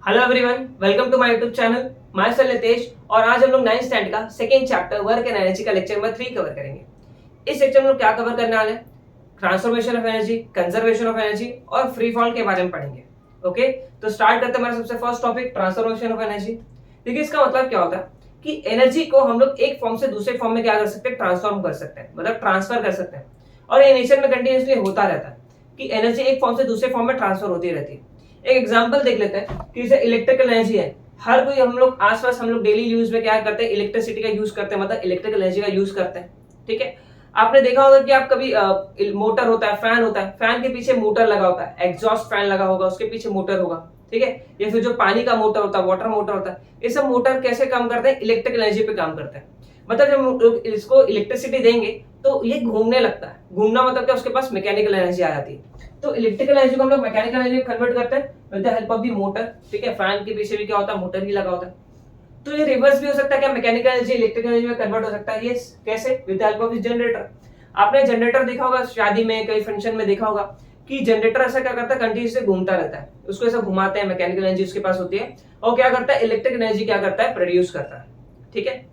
Hello everyone, welcome to my YouTube channel. मैं sir Litesh और आज हम लोग 9th स्टैंडर्ड का second chapter work and energy का लेक्चर नंबर 3 कवर करेंगे। इस लेक्चर में लोग क्या कवर करने वाले हैं? Transformation of energy, conservation of energy और फ्री फॉल के बारे में पढ़ेंगे। ओके, तो स्टार्ट करते हैं हमारा सबसे first topic transformation of energy. देखिए इसका मतलब क्या होता है कि एनर्जी को हम लोग एक फॉर्म से दूसरे फॉर्म में क्या कर सकते हैं? ट्रांसफॉर्म कर सकते हैं, मतलब ट्रांसफर कर सकते हैं। और ये नेचर में कंटिन्यूअसली होता रहता है कि एनर्जी एक फॉर्म से दूसरे फॉर्म में ट्रांसफर होती रहती है। एक एग्जांपल देख लेते हैं कि जैसे इलेक्ट्रिकल एनर्जी है, हर कोई हम लोग आसपास हम लोग डेली यूज में क्या करते हैं? इलेक्ट्रिसिटी का यूज करते हैं, मतलब इलेक्ट्रिकल एनर्जी का यूज करते हैं। ठीक है, आपने देखा होगा कि आप कभी मोटर होता है, फैन होता है, फैन के पीछे मोटर लगा होता है, एग्जॉस्ट फैन लगा होगा, उसके पीछे मोटर होगा। ठीक है, या फिर जो पानी का मोटर होता है, वाटर मोटर होता है, ये सब मोटर कैसे काम करते हैं? इलेक्ट्रिकल एनर्जी पे काम करते हैं। मतलब जब हम लोग इसको इलेक्ट्रिसिटी देंगे तो ये घूमने लगता है। घूमना मतलब क्या? उसके पास मैकेनिकल एनर्जी आ जाती है। तो इलेक्ट्रिकल एनर्जी को हम लोग मैकेनिकल एनर्जी में कन्वर्ट करते हैं with the help of the motor. ठीक है, फैन के पीछे भी क्या होता है? मोटर ही लगा होता है। तो ये रिवर्स भी हो सकता है, क्या मैकेनिकल एनर्जी इलेक्ट्रिकल एनर्जी में कन्वर्ट हो सकता है? यस, कैसे? With the help of generator. आपने जनरेटर देखा होगा, शादी में, कई फंक्शन में देखा होगा कि जनरेटर ऐसा क्या करता है? कंटिन्यूसली घूमता रहता है, उसको ऐसा घुमाते हैं, मैकेनिकल एनर्जी उसके पास होती है और क्या करता है? इलेक्ट्रिक एनर्जी क्या करता है? प्रोड्यूस करता है। ठीक है,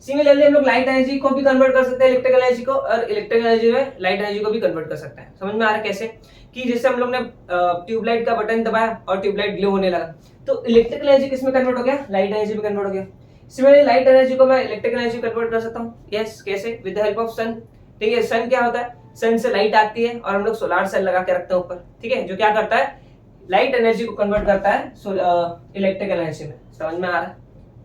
सिमिलरली हम लोग लाइट एनर्जी को भी कन्वर्ट कर सकते हैं इलेक्ट्रिकल एनर्जी को, और इलेक्ट्रिकल एनर्जी में लाइट एनर्जी को भी कन्वर्ट कर सकते हैं। समझ में आ रहा है कैसे? कि जैसे हम लोग ने ट्यूबलाइट का बटन दबाया और ट्यूबलाइट ग्लो होने लगा, तो इलेक्ट्रिकल एनर्जी किस में कन्वर्ट हो गया? लाइट एनर्जी में कन्वर्ट हो गया। सिमिलरली लाइट एनर्जी को मैं इलेक्ट्रिकल एनर्जी कन्वर्ट कर सकता हूँ। यस, कैसे? विद द हेल्प ऑफ सन। ठीक है, सन क्या होता है? सन से लाइट आती है और हम लोग सोलर सेल लगा के रखते हैं ऊपर। ठीक है, जो क्या करता है? लाइट एनर्जी को कन्वर्ट करता है इलेक्ट्रिकल एनर्जी में। समझ में आ रहा है?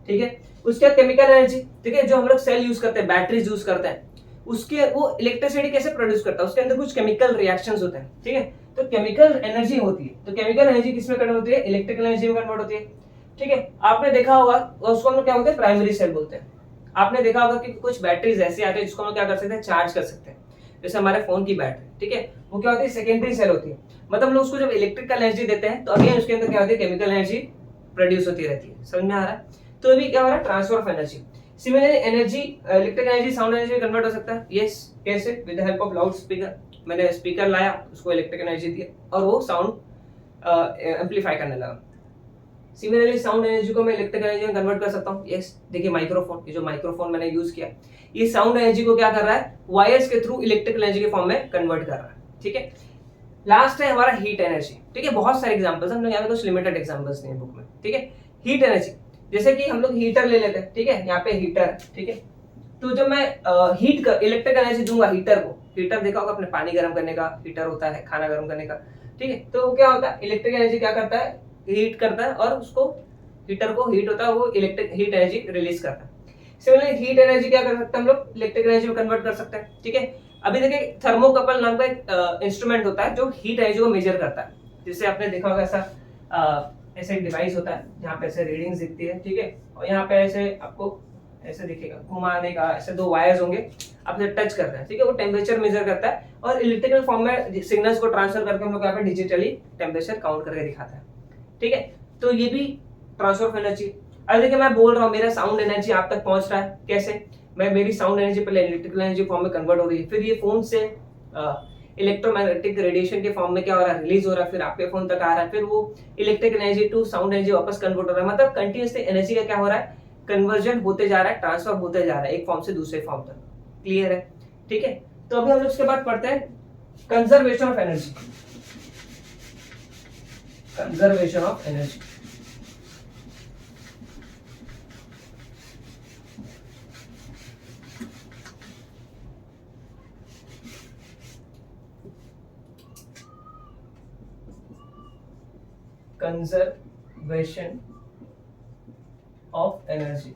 ठीक है, उसके बाद केमिकल एनर्जी। ठीक है, जो हम लोग सेल यूज करते हैं, बैटरीज यूज करते हैं, उसके वो इलेक्ट्रिसिटी कैसे प्रोड्यूस करता है? उसके अंदर कुछ केमिकल रिएक्शंस होते हैं। ठीक है, तो केमिकल एनर्जी होती है। तो केमिकल एनर्जी किसमें कन्वर्ट होती है? इलेक्ट्रिकल एनर्जी में कन्वर्ट होती है। ठीक है, आपने देखा होगा, उसको हम लोग क्या बोलते हैं? प्राइमरी सेल बोलते हैं। आपने देखा होगा कि कुछ बैटरीज ऐसे आते हैं जिसको हम लोग क्या कर सकते हैं? चार्ज कर सकते हैं। जैसे हमारे फोन की बैटरी, ठीक है, वो क्या होती है? सेकेंडरी सेल होती है। मतलब हम लोग उसको जब इलेक्ट्रिकल एनर्जी देते हैं तो अगेन उसके अंदर क्या होती है? केमिकल एनर्जी प्रोड्यूस होती रहती है। समझ में आ रहा है? तो अभी क्या हो रहा है? Transfer of energy. Similarly energy, electric energy sound energy में कन्वर्ट हो सकता है। यस, कैसे? With the help of loud speaker. मैंने स्पीकर लाया, उसको इलेक्ट्रिक एनर्जी दी और वो साउंड एम्पलीफाई करने लगा। सिमिलरली साउंड एनर्जी को मैं इलेक्ट्रिक एनर्जी में कन्वर्ट कर सकता हूँ। यस, देखिए माइक्रोफोन, ये जो माइक्रोफोन मैंने यूज किया, ये साउंड एनर्जी को क्या कर रहा है? वायर्स के थ्रू इलेक्ट्रिकल एनर्जी के फॉर्म में कन्वर्ट कर रहा है। ठीक है, लास्ट है हमारा हीट एनर्जी। ठीक है, बहुत सारे एग्जांपल्स हम लोग यहाँ पे कुछ लिमिटेड एग्जांपल्स नहीं है बुक में। ठीक है, हीट एनर्जी, जैसे कि हम लोग हीटर ले लेते हैं। ठीक है, यहाँ पे हीटर। ठीक है, तो जब मैं हीट कर इलेक्ट्रिक एनर्जी दूंगा हीटर को, हीटर देखा होगा अपने, पानी गर्म करने का हीटर होता है, खाना गर्म करने का। ठीक है, तो वो क्या होता है? इलेक्ट्रिक एनर्जी क्या करता है? हीट करता है और उसको, हीटर को हीट होता है, वो इलेक्ट्रिक हीट एनर्जी रिलीज करता है। सिमिलरली हीट एनर्जी क्या कर सकते हैं हम लोग? इलेक्ट्रिक एनर्जी में कन्वर्ट कर सकते हैं। ठीक है, अभी देखिए थर्मोकपल नाम का एक इंस्ट्रूमेंट होता है जो हीट एनर्जी को मेजर करता है। जैसे आपने देखा होगा ऐसे एक डिवाइस होता है जहाँ पे ऐसे रीडिंग्स दिखती है। ठीक है, और यहाँ पे ऐसे आपको ऐसे दिखेगा, घुमाने का ऐसे दो वायर्स होंगे, आप इसे टच करते हैं। ठीक है, वो टेम्परेचर मेजर करता है और इलेक्ट्रिकल फॉर्म में सिग्नल्स को ट्रांसफर करके हम लोग यहाँ पे डिजिटली टेम्परेचर काउंट करके दिखाता है। ठीक है, तो ये भी ट्रांसफर ऑफ एनर्जी। अब देखिए मैं बोल रहा हूँ, मेरा साउंड एनर्जी आप तक पहुंच रहा है, कैसे? मेरी साउंड एनर्जी पहले इलेक्ट्रिकल एनर्जी फॉर्म में कन्वर्ट हो रही है, फिर ये फोन से इलेक्ट्रोमैग्नेटिक रेडिएशन के फॉर्म में क्या हो रहा है? रिलीज हो रहा है, फिर आपके फोन तक आ रहा है, फिर वो electric energy to sound energy वापस कन्वर्ट हो रहा है। मतलब कंटिन्यूसली एनर्जी का क्या हो रहा है? कन्वर्जन होते जा रहा है, ट्रांसफर होते जा रहा है एक फॉर्म से दूसरे फॉर्म तक। क्लियर है? ठीक है, तो अभी हम लोग उसके बाद पढ़ते हैं conservation of energy. Conservation of energy, conservation of energy.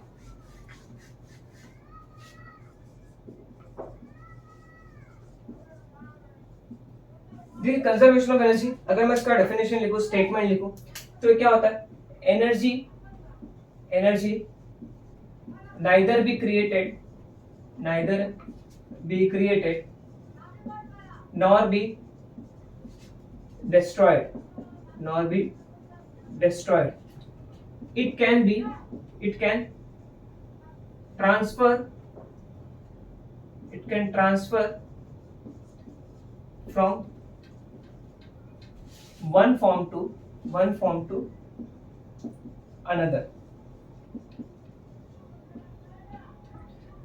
देखिए कंजर्वेशन ऑफ एनर्जी, अगर मैं इसका डेफिनेशन लिखूं, स्टेटमेंट लिखूं, तो क्या होता है? Energy, energy neither be created, neither be created nor be destroyed, nor be destroyed. It can transfer, it can transfer from one form to another.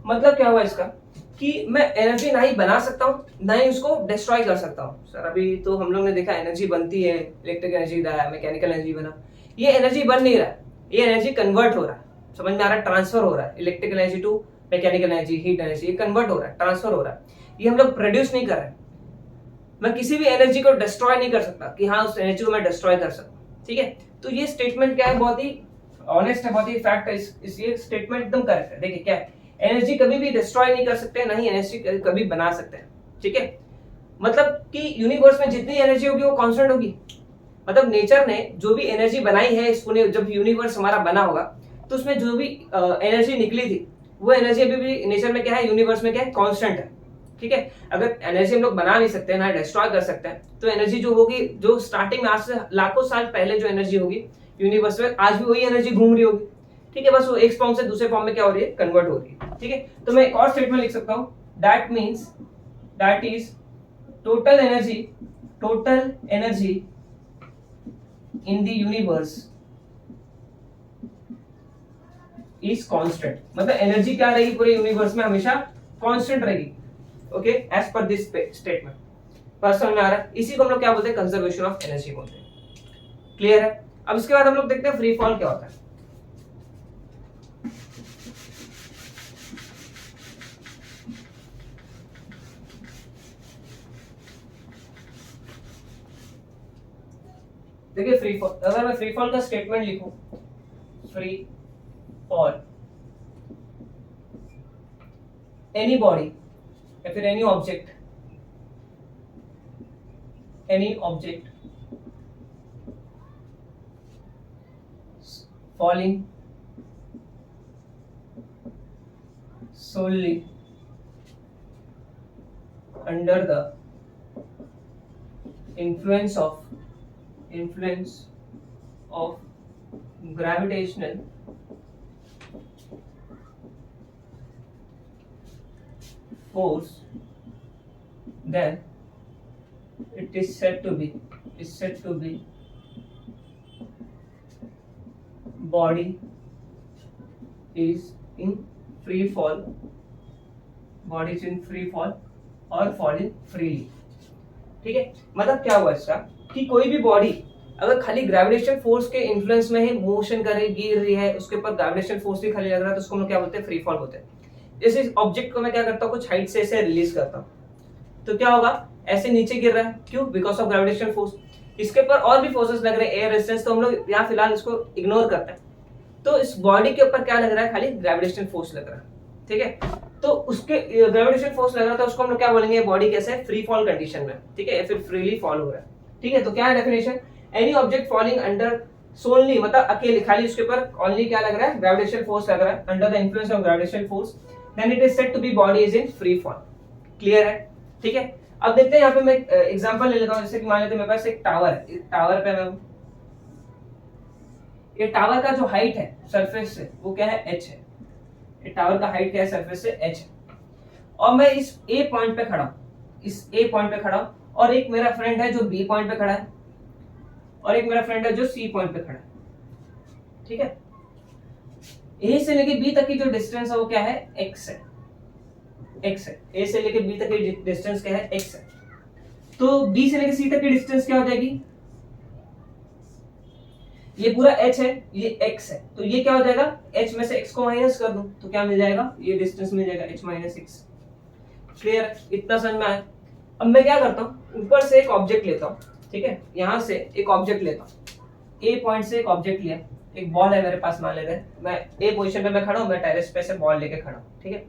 मतलब क्या हुआ इसका कि मैं एनर्जी ना ही बना सकता हूं ना ही उसको डिस्ट्रॉय कर सकता हूं। सर अभी तो हम लोग ने देखा एनर्जी बनती है, इलेक्ट्रिक एनर्जी बना, मैकेनिकल एनर्जी बना, ये एनर्जी बन नहीं रहा है, ये एनर्जी कन्वर्ट हो रहा है। समझ में आ रहा है? ट्रांसफर हो रहा है, electrical energy to mechanical energy, heat energy, ये कन्वर्ट हो रहा है, ट्रांसफर हो रहा है। ये हम लोग प्रोड्यूस नहीं कर रहे हैं। मैं किसी भी एनर्जी को डिस्ट्रॉय नहीं कर सकता कि हाँ उस एनर्जी को मैं डिस्ट्रॉय कर सकूं। ठीक है, तो ये स्टेटमेंट क्या है, बहुत ही ऑनेस्ट है, बहुत ही फैक्ट है। ये स्टेटमेंट एकदम करेक्ट है। देखिए क्या है, एनर्जी कभी भी डिस्ट्रॉय नहीं कर सकते, ना ही एनर्जी कभी बना सकते हैं। ठीक है, मतलब कि यूनिवर्स में जितनी एनर्जी होगी वो कांस्टेंट होगी। मतलब नेचर ने जो भी एनर्जी बनाई है, इसको जब यूनिवर्स हमारा बना होगा तो उसमें जो भी एनर्जी निकली थी वो एनर्जी अभी भी नेचर में क्या है, यूनिवर्स में क्या है, कांस्टेंट है। ठीक है, अगर एनर्जी हम लोग बना नहीं सकते ना डिस्ट्रॉय कर सकते हैं, तो एनर्जी जो होगी, जो स्टार्टिंग में आज से लाखों साल पहले जो एनर्जी होगी यूनिवर्स में, आज भी वही एनर्जी घूम रही होगी। ठीक है, बस वो एक फॉर्म से दूसरे फॉर्म में क्या हो रही है, कन्वर्ट हो रही है। ठीक है, तो मैं एक और स्टेटमेंट लिख सकता हूं, that means that is total energy in the universe is constant. मतलब एनर्जी क्या रहेगी पूरे यूनिवर्स में, हमेशा कांस्टेंट रहेगी। Okay, as per this statement. बस समझ में आ रहा है? इसी को हम लोग क्या बोलते हैं, कंजर्वेशन ऑफ एनर्जी बोलते हैं। क्लियर है? अब इसके बाद हम लोग देखते हैं फ्री फॉल क्या होता है। देखिए फ्री फॉल, अगर मैं फ्री फॉल का स्टेटमेंट लिखूं, फ्री फॉल, एनी बॉडी या फिर any object falling solely under the influence of gravitational force, then it is said to be body is in free fall or falling freely। ठीक है, मतलब क्या हुआ इसका कि कोई भी बॉडी अगर खाली ग्रेविटेशन फोर्स के इन्फ्लुएंस में ही मोशन कर रही, गिर रही है, उसके ऊपर ग्रेविटेशन फोर्स भी खाली लग रहा है, तो उसको हम लोग क्या बोलते हैं, फ्री फॉल बोलते हैं। जैसे इस ऑब्जेक्ट को मैं क्या करता हूँ, कुछ हाइट से ऐसे रिलीज करता हूँ, तो क्या होगा, ऐसे नीचे गिर रहा है, क्यों, बिकॉज ऑफ ग्रेविटेशन फोर्स। इसके ऊपर और भी फोर्सेस लग रहे हैं, एयर रेजिस्टेंस, तो हम लोग यहाँ फिलहाल इसको इग्नोर करते हैं। तो इस बॉडी के ऊपर क्या लग रहा है, खाली ग्रेविटेशन फोर्स लग रहा है। ठीक है, तो उसके ग्रेविटेशन फोर्स लग रहा था, उसको हम लोग क्या बोलेंगे, बॉडी कैसे है, फ्री फॉल कंडीशन में। ठीक है, फिर फ्रीली फॉल हो रहा है। ठीक है, तो क्या है definition, any object falling under solely, मतलब अकेले खाली उसके ऊपर ओनली क्या लग रहा है, ग्रेविटेशन फोर्स लग रहा है, under the influence of gravitation force, then it is said to be body is in free fall. Clear है? ठीक है, अब देखते हैं यहाँ पे मैं एग्जांपल ले लेता हूँ। जैसे कि मान लेते हैं मेरे पास एक टावर है, टावर पे मैं, ये टावर का जो हाइट है सरफेस से वो क्या है, h है। ये टावर का हाइट क्या है सरफेस से, h है। और मैं इस a पॉइंट पे खड़ा हूं, और एक मेरा फ्रेंड है जो b पॉइंट पे खड़ा है, और एक मेरा फ्रेंड है जो c पॉइंट पे खड़ा है। ठीक है, a से लेके b तक की जो डिस्टेंस है वो क्या है, x है। a से लेके b तक की डिस्टेंस क्या है, x है। तो b से लेके c तक की डिस्टेंस क्या हो जाएगी, ये पूरा h है, ये x है, तो ये क्या हो जाएगा, h में से x को माइनस कर दूं तो क्या मिल जाएगा, ये डिस्टेंस मिल जाएगा, h माइनस x। क्लियर? इतना समझ में आया? अब मैं क्या करता हूँ, ऊपर से एक ऑब्जेक्ट लेता हूँ। ठीक है, यहां से एक ऑब्जेक्ट लेता हूँ, a पॉइंट से एक ऑब्जेक्ट लिया, एक बॉल है मेरे पास, मान लेते हैं मैं a पोजीशन पे मैं खड़ा हूँ, मैं टेरेस पे से बॉल लेके खड़ा हूँ। ठीक है,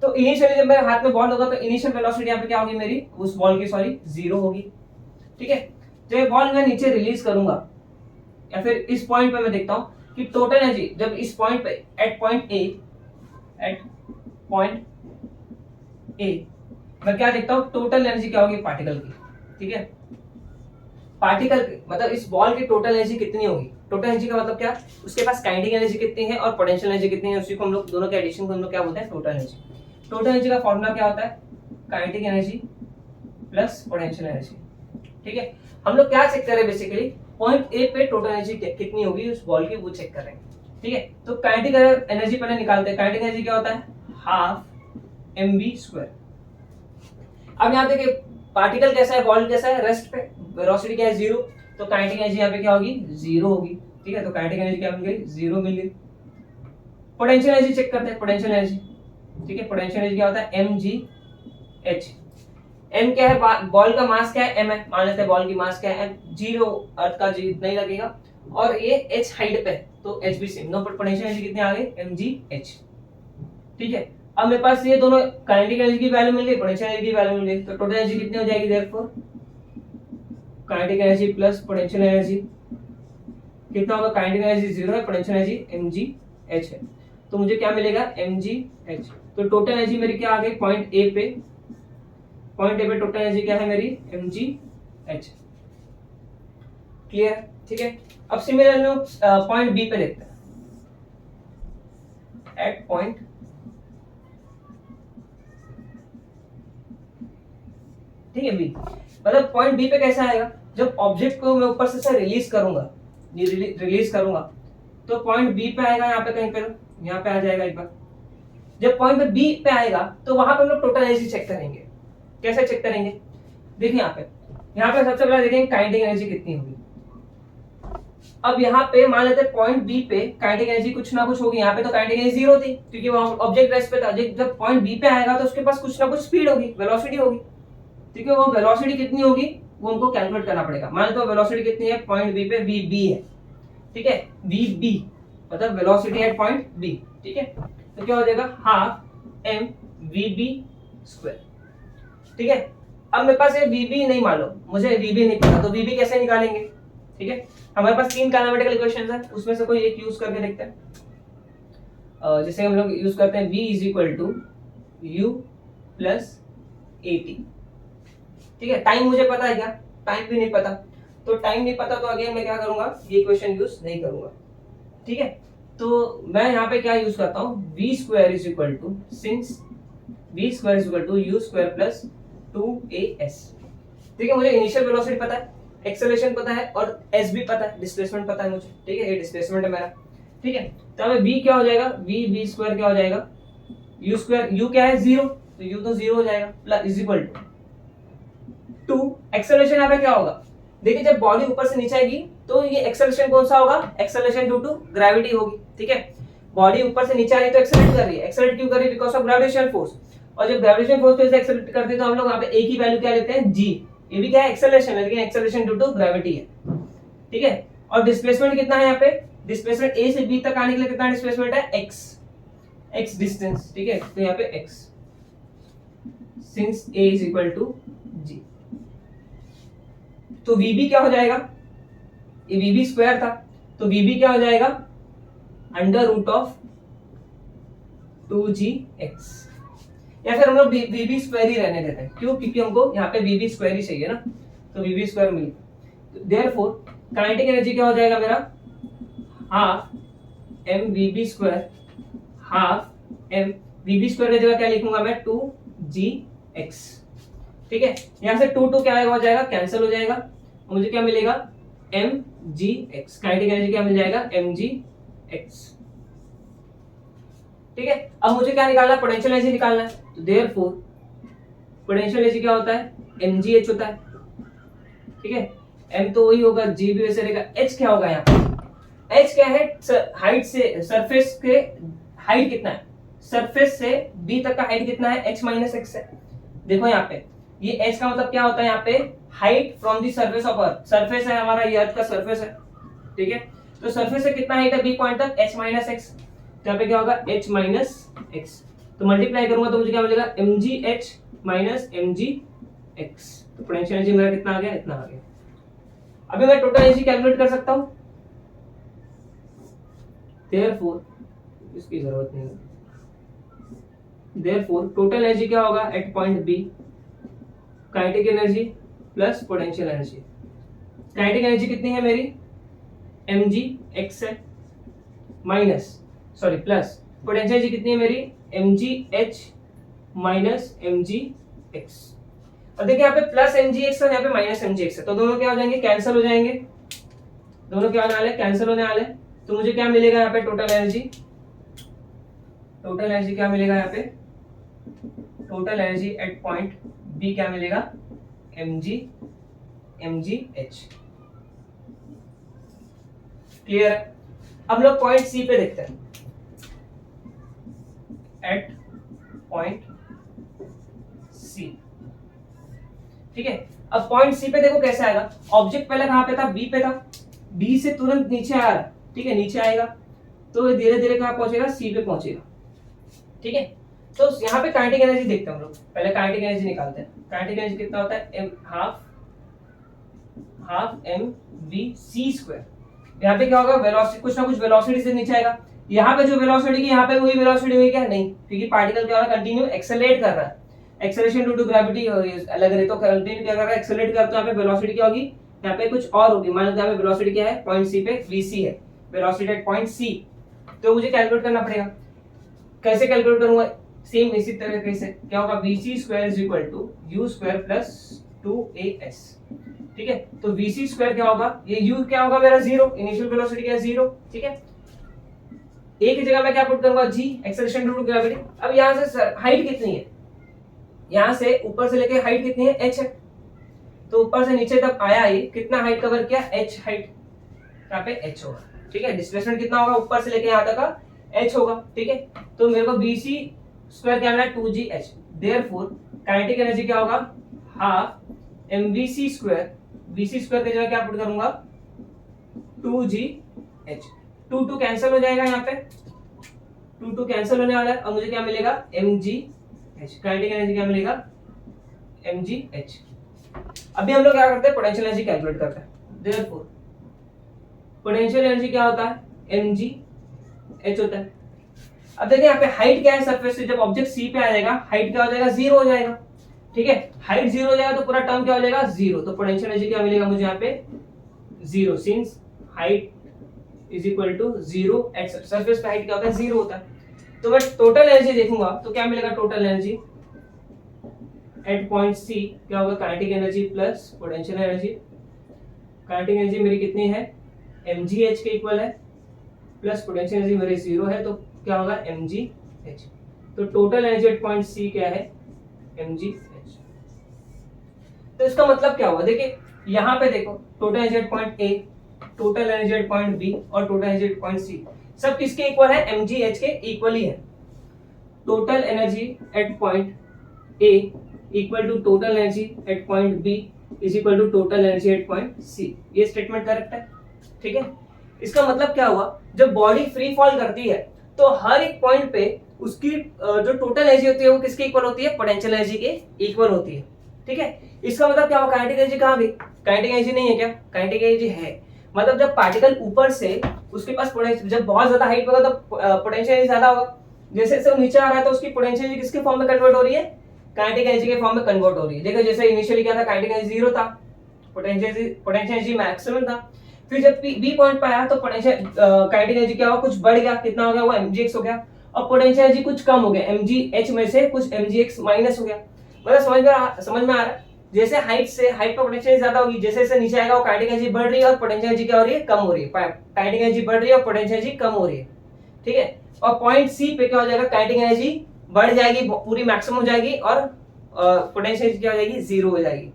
तो इनिशियली जब मेरे हाथ में बॉल होगा तो इनिशियल वेलोसिटी यहाँ पे क्या होगी मेरी, उस बॉल की, सॉरी, 0 होगी। ठीक है, जब ये बॉल मैं नीचे रिलीज करूंगा, या फिर इस पॉइंट पे मैं देखता हूं कि टोटल एनर्जी जब इस पॉइंट पे एट पॉइंट ए मैं क्या देखता हूं, टोटल एनर्जी क्या होगी पार्टिकल की। ठीक है, पार्टिकल की मतलब इस बॉल की टोटल एनर्जी कितनी होगी, टोटल एनर्जी का मतलब क्या, उसके पास काइनेटिक एनर्जी कितनी है और पोटेंशियल एनर्जी कितनी है, उसी को हम लोग दोनों के एडिशन को हम लोग क्या बोलते हैं, टोटल एनर्जी। टोटल एनर्जी का फॉर्मूला क्या होता है, kinetic energy plus potential energy. ठीक है, हम लोग क्या चेक कर रहे हैं, बेसिकली पॉइंट ए पे टोटल एनर्जी कितनी होगी उस बॉल की, वो चेक कर रहे हैं। ठीक है, तो काइनेटिक एनर्जी पहले निकालते हैं। काइनेटिक एनर्जी क्या होता है, हाफ mv²। अब यहाँ देखिए पार्टिकल कैसा है, बॉल कैसा है, रेस्ट पे, वेलोसिटी क्या है 0, तो काइनेटिक एनर्जी यहाँ पे क्या होगी 0 होगी। ठीक है, तो काइनेटिक एनर्जी क्या मिल गई 0 मिल गई। पोटेंशियल एनर्जी चेक करते हैं, पोटेंशियल एनर्जी। ठीक है, पोटेंशियल एनर्जी क्या होता है mgh। m क्या है, बॉल का मास क्या है m है, मान लेते हैं बॉल की मास क्या है m, 0 अर्थ का जी नहीं लगेगा और ये h हाइट पे तो h भी सेम, नो पोटेंशियल एनर्जी कितने आ गए mgh। ठीक है, अब मेरे पास ये दोनों काइनेटिक एनर्जी की वैल्यू मिल गई, पोटेंशियल एनर्जी की वैल्यू मिल गई, तो टोटल एनर्जी कितनी हो जाएगी therefore kinetic energy plus potential energy कितना होगा, काइनेटिक एनर्जी 0 है, पोटेंशियल एनर्जी mgh है, तो मुझे क्या मिलेगा mgh। तो टोटल एनर्जी मेरी क्या आ गई पॉइंट ए पे, टोटल एनर्जी क्या है मेरी mgh। क्लियर, ठीक है। अब सिमिलरली पॉइंट बी पे देखते हैं, एट पॉइंट ठीक है बी, मतलब पॉइंट बी पे कैसा आएगा, जब ऑब्जेक्ट को मैं ऊपर से रिलीज करूंगा, रिलीज करूंगा तो पॉइंट बी पे आएगा, यहाँ पे कहीं पे यहाँ पे आ जाएगा एक बार। जब पॉइंट बी पे आएगा तो वहां पे हम लोग टोटल एनर्जी चेक करेंगे। कैसे चेक करेंगे, देखिए यहाँ पे सबसे पहले देखेंगे काइनेटिक एनर्जी कितनी होगी। अब यहाँ पे मान लेते हैं पॉइंट बी पे काइनेटिक एनर्जी कुछ ना कुछ होगी, यहाँ पे तो काइनेटिक एनर्जी 0 थी क्योंकि वो ऑब्जेक्ट रेस्ट पे था। जब पॉइंट बी पे आएगा तो उसके पास कुछ ना कुछ स्पीड होगी, वेलोसिटी होगी। ठीक है, वो वेलोसिटी कितनी होगी वो हमको कैलकुलेट करना पड़ेगा। मान लो वेलोसिटी कितनी है पॉइंट बी पे, वी बी है। ठीक है, वी बी मतलब वेलोसिटी एट पॉइंट बी। ठीक है, तो क्या हो जाएगा half M V B square. ठीक है, अब मेरे पास ये वी बी नहीं मालूम, मुझे वी बी नहीं पता, तो वी बी कैसे निकालेंगे। ठीक है, हमारे पास 3 काइनेमेटिकल इक्वेशंस है, उसमें से कोई एक यूज करके देखते हैं। जैसे हम लोग यूज करते हैं v is equal to u plus at। ठीक है, टाइम मुझे पता है क्या, टाइम भी नहीं पता, तो टाइम नहीं पता तो अगेन मैं क्या करूंगा, ये इक्वेशन यूज नहीं करूंगा। ठीक है, तो मैं यहाँ पे क्या यूज करता हूँ, v square is equal to since v square is equal to u square plus 2as। ठीक है, मुझे इनिशियल वेलोसिटी पता है, एक्सेलरेशन पता है और s भी पता है, डिस्प्लेसमेंट पता है मुझे। ठीक है, ये डिस्प्लेसमेंट है मेरा। ठीक है, तो अब v क्या हो जाएगा, v स्क्वायर क्या हो जाएगा, u स्क्वायर, u क्या है 0, तो u तो 0 हो जाएगा, plus is equal to 2 acceleration. यहाँ पे क्या होगा, देखिए जब बॉडी ऊपर से नीचे आएगी तो ये एक्सेलरेशन कौन सा होगा, एक्सेलरेशन ड्यू टू ग्रेविटी होगी। ठीक है, बॉडी ऊपर से नीचे आ रही है तो एक्सेलरेट कर रही है, एक्सेलरेट क्यों कर रही है, बिकॉज ऑफ ग्रेविटेशनल फोर्स। और जब ग्रेविटेशनल फोर्स पे एक्सेलरेट करते हैं तो हम लोग यहाँ पे एक ही वैल्यू क्या लेते हैं g, ये भी क्या है एक्सेलरेशन है, लेकिन एक्सेलरेशन ड्यू टू ग्रेविटी है। ठीक है, और डिस्प्लेसमेंट कितना है यहाँ पे, डिस्प्लेसमेंट a से b तक आने के लिए कितना डिस्प्लेसमेंट है x डिस्टेंस। ठीक है, तो यहाँ पे x since a is equal to g, तो vb क्या हो जाएगा, ये vb स्क्वायर था तो vb क्या हो जाएगा अंडर रूट ऑफ 2gx, या फिर हम लोग vb स्क्वायर ही रहने देते हैं, क्यों, क्योंकि हमको यहाँ पे vb स्क्वायर ही चाहिए ना, तो vb स्क्वायर मिल। देयरफॉर काइनेटिक एनर्जी क्या हो जाएगा मेरा, half m vb square, half m vb square की जगह क्या लिखूंगा मैं 2gx। ठीक है, यहां से 2 क्या हो जाएगा, कैंसिल हो जाएगा, मुझे क्या मिलेगा mgx। काइनेटिक एनर्जी क्या मिल जाएगा mgx। ठीक है, अब मुझे क्या निकालना है, पोटेंशियल एनर्जी निकालना है, तो देयरफॉर पोटेंशियल एनर्जी क्या होता है mgh होता है। ठीक है, m तो वही होगा, g भी वैसे रहेगा, h क्या होगा यहाँ पे, h क्या है हाइट से सरफेस के हाइट कितना है, सरफेस से b तक का हाइट कितना है h माइनस x है। देखो यहाँ पे ये h का मतलब क्या होता है, यहाँ पे height from the surface of earth, surface है हमारा, ये अर्थ का सरफेस है। ठीक है, तो सरफेस से कितना हाइट है b पॉइंट तक, h माइनस x, तो यहाँ पे क्या होगा h माइनस x, तो मल्टीप्लाई करूंगा तो मुझे क्या मिलेगा mgh माइनस mgx, तो पोटेंशियल एनर्जी मेरा कितना आ गया, इतना आ गया। अभी मैं टोटल एनर्जी कैलकुलेट कर सकता हूं, देयरफॉर इसकी जरूरत नहीं है, देयरफॉर टोटल एनर्जी क्या होगा at point B, kinetic energy plus potential energy. Kinetic energy कितनी है मेरी mgx है, minus sorry plus potential energy कितनी है मेरी mgh माइनस mgx। और देखिए यहाँ पे प्लस mgx है, यहाँ पे माइनस mgx है, तो दोनों क्या हो जाएंगे, कैंसिल हो जाएंगे, दोनों क्या होने वाले, कैंसिल होने वाले। तो मुझे क्या मिलेगा यहाँ पे टोटल एनर्जी क्या मिलेगा यहाँ पे, total energy at point B क्या मिलेगा, mgh। क्लियर है। अब लोग पॉइंट सी पे देखते हैं, एट पॉइंट सी। ठीक है, अब पॉइंट सी पे देखो कैसे आएगा, ऑब्जेक्ट पहले कहां पे था, बी पे था, बी से तुरंत नीचे आ रहा है, ठीक है, नीचे आएगा तो धीरे धीरे कहां पहुंचेगा, सी पे पहुंचेगा। ठीक है, तो यहाँ पे काइनेटिक एनर्जी देखते हैं हम लोग, पहले काइनेटिक एनर्जी निकालते हैं। काइनेटिक एनर्जी कितना होता है, half M V C square. यहाँ पे क्या होगा, वेलोसिटी, कुछ ना कुछ वेलोसिटी से नीचे आएगा। यहाँ पे जो वेलोसिटी की यहाँ पे वही वेलोसिटी हुई क्या, नहीं, क्योंकि पार्टिकल क्या हो रहा है, कंटिन्यू एक्सेलरेट कर रहा है, एक्सेलरेशन ड्यू टू ग्रेविटी अलग है, तो कंटिन्यू क्या कर रहा है, एक्सेलरेट करता है। यहाँ पे वेलोसिटी क्या होगी, यहाँ पे कुछ और होगी, मान लो यहाँ पे वेलोसिटी क्या है, पॉइंट सी पे वीसी है, वेलोसिटी एट पॉइंट सी। तो मुझे कैलकुलेट करना पड़ेगा, कैसे कैलकुलेट करूंगा, सेम इसी तरीके से क्या होगा, vc square is equal to u square plus 2as। ठीक है, तो vc स्क्वायर क्या होगा, ये u क्या होगा मेरा, जीरो, इनिशियल वेलोसिटी क्या है, जीरो। ठीक है, a की जगह मैं क्या पुट करूंगा, g, acceleration due to gravity. अब यहां से हाइट कितनी है, यहां से ऊपर से लेके हाइट कितनी है, h है, तो ऊपर से नीचे तक आया ये कितना हाइट कवर किया, h हाइट, यहाँ पे h होगा। ठीक है, डिस्प्लेसमेंट कितना होगा, ऊपर से लेके यहाँ तक का h होगा। ठीक है, तो मेरे को vc स्क्वायर क्या मिला, 2gh। देयरफॉर काइनेटिक एनर्जी क्या होगा, half mvc square, vc square की जगह क्या पुट करूंगा, 2gh। 2 कैंसिल हो जाएगा, यहाँ पे 2 कैंसिल होने वाला है, और मुझे क्या मिलेगा, mgh। काइनेटिक एनर्जी क्या मिलेगा, mgh। अभी हम लोग क्या करते हैं, पोटेंशियल एनर्जी कैलकुलेट करते हैं। देयरफॉर पोटेंशियल एनर्जी क्या होता है, mgh होता है। अब देखिए यहाँ पे हाइट क्या है सरफेस से, जब ऑब्जेक्ट सी पे आ जाएगा हाइट क्या हो जाएगा, जीरो हो जाएगा। ठीक है, हाइट जीरो हो जाएगा तो पूरा टर्म क्या हो जाएगा, जीरो। तो पोटेंशियल एनर्जी क्या मिलेगा मुझे यहाँ पे, zero, since height is equal to zero at surface पे हाइट क्या होता है, जीरो होता है। तो मैं टोटल एनर्जी देखूंगा तो क्या मिलेगा, total energy at point C क्या होगा, kinetic energy plus potential energy. Kinetic energy मेरी कितनी है, mgh के इक्वल है, प्लस पोटेंशियल एनर्जी मेरी जीरो है, तो क्या होगा, mgh। तो total energy at point C क्या है, mgh। तो इसका मतलब क्या हुआ, देखिए यहाँ पे देखो, total energy at point A, total energy at point B और total energy at point C, सब किसके इक्वल है, mgh के इक्वल ही है। Total energy at point A equal to total energy at point B is equal to total energy at point C. ये statement correct है। ठीक है, इसका मतलब क्या हुआ, जब बॉडी फ्री फॉल करती है तो हर एक पॉइंट पे उसकी जो टोटल एनर्जी होती है वो किसके इक्वल होती है, पोटेंशियल एनर्जी के इक्वल होती है। ठीक है, इसका मतलब क्या हुआ, काइनेटिक एनर्जी कहाँ गई, काइनेटिक एनर्जी नहीं है क्या, काइनेटिक एनर्जी है। मतलब जब पार्टिकल ऊपर से उसके पास जब बहुत ज्यादा हाइट होगा तो पोटेंशियल एनर्जी ज्यादा होगा, जैसे जैसे वो नीचे आ रहा है तो उसकी पोटेंशियल एनर्जी किसके फॉर्म में कन्वर्ट हो रही है, काइनेटिक एनर्जी के फॉर्म में कन्वर्ट हो रही है। देखो जैसे इनिशियली क्या था, काइनेटिक एनर्जी जीरो था, पोटेंशियल एनर्जी मैक्सिमम था, फिर जब बी पॉइंट पे आया तो पोटेंशियल काइनेटिक एनर्जी क्या हुआ, कुछ बढ़ गया, कितना हो गया, वो mgx हो गया, और पोटेंशियल एनर्जी कुछ कम हो गया, mgh में से कुछ mgx माइनस हो गया। मतलब समझ में आ रहा है, जैसे हाइट पर पोटेंशियल ज्यादा होगी, जैसे जैसे नीचे आएगा वो काइनेटिक एनर्जी बढ़ रही है और पोटेंशियल एनर्जी क्या हो रही है, कम हो रही है। काइनेटिक एनर्जी बढ़ रही है और पोटेंशियल एनर्जी कम हो रही है। ठीक है, और पॉइंट सी पे क्या हो जाएगा, काइनेटिक एनर्जी बढ़ जाएगी, पूरी मैक्सिमम हो जाएगी, और पोटेंशियल एनर्जी क्या हो जाएगी, जीरो हो जाएगी।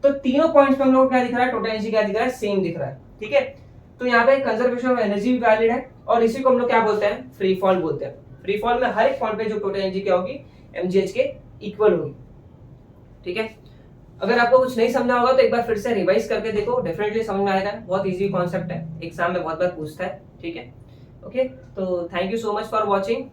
तो तीनों पॉइंट्स पे हम लोग क्या दिख रहा है, टोटल एनर्जी क्या दिख रहा है, सेम दिख रहा है। ठीक है, तो यहाँ पे कंजर्वेशन ऑफ एनर्जी भी वैलिड है, और इसी को हम लोग क्या बोलते हैं, फ्री फॉल बोलते हैं। फ्री फॉल में हर एक पॉइंट पे जो टोटल एनर्जी क्या होगी, mgh के इक्वल होगी। ठीक है, अगर आपको कुछ नहीं समझा होगा तो एक बार फिर से रिवाइज करके देखो, डेफिनेटली समझ में आएगा। बहुत इजी कॉन्सेप्ट है, एग्जाम में बहुत बार पूछता है। ठीक है, ओके, तो thank you so much for watching.